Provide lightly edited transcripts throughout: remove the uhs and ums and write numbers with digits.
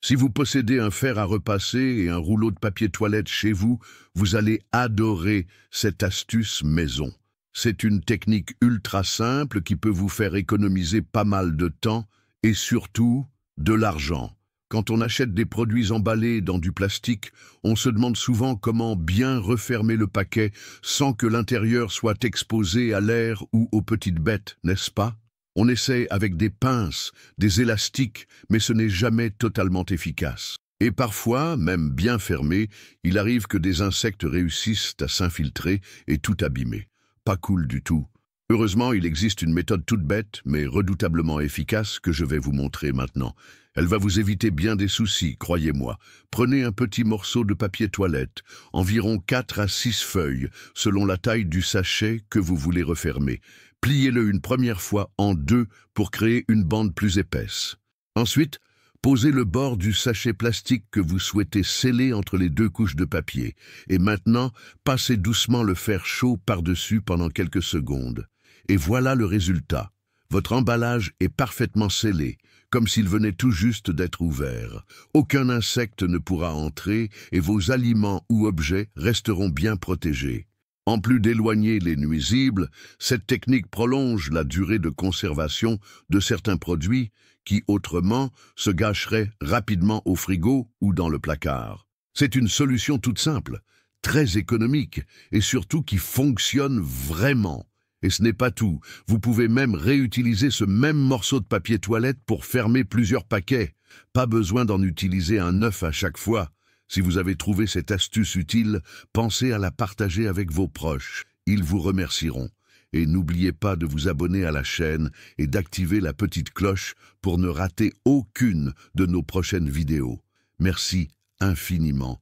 Si vous possédez un fer à repasser et un rouleau de papier toilette chez vous, vous allez adorer cette astuce maison. C'est une technique ultra simple qui peut vous faire économiser pas mal de temps et surtout de l'argent. Quand on achète des produits emballés dans du plastique, on se demande souvent comment bien refermer le paquet sans que l'intérieur soit exposé à l'air ou aux petites bêtes, n'est-ce pas? On essaie avec des pinces, des élastiques, mais ce n'est jamais totalement efficace. Et parfois, même bien fermé, il arrive que des insectes réussissent à s'infiltrer et tout abîmer. Pas cool du tout. Heureusement, il existe une méthode toute bête, mais redoutablement efficace, que je vais vous montrer maintenant. Elle va vous éviter bien des soucis, croyez-moi. Prenez un petit morceau de papier toilette, environ 4 à 6 feuilles, selon la taille du sachet que vous voulez refermer. Pliez-le une première fois en deux pour créer une bande plus épaisse. Ensuite, posez le bord du sachet plastique que vous souhaitez sceller entre les deux couches de papier. Et maintenant, passez doucement le fer chaud par-dessus pendant quelques secondes. Et voilà le résultat. Votre emballage est parfaitement scellé, comme s'il venait tout juste d'être ouvert. Aucun insecte ne pourra entrer et vos aliments ou objets resteront bien protégés. En plus d'éloigner les nuisibles, cette technique prolonge la durée de conservation de certains produits qui, autrement, se gâcheraient rapidement au frigo ou dans le placard. C'est une solution toute simple, très économique et surtout qui fonctionne vraiment. Et ce n'est pas tout, vous pouvez même réutiliser ce même morceau de papier toilette pour fermer plusieurs paquets. Pas besoin d'en utiliser un neuf à chaque fois. Si vous avez trouvé cette astuce utile, pensez à la partager avec vos proches. Ils vous remercieront. Et n'oubliez pas de vous abonner à la chaîne et d'activer la petite cloche pour ne rater aucune de nos prochaines vidéos. Merci infiniment.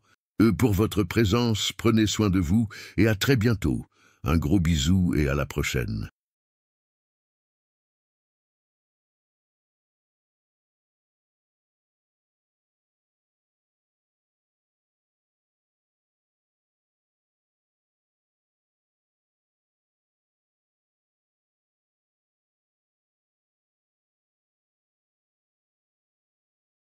Pour votre présence, prenez soin de vous et à très bientôt. Un gros bisou et à la prochaine.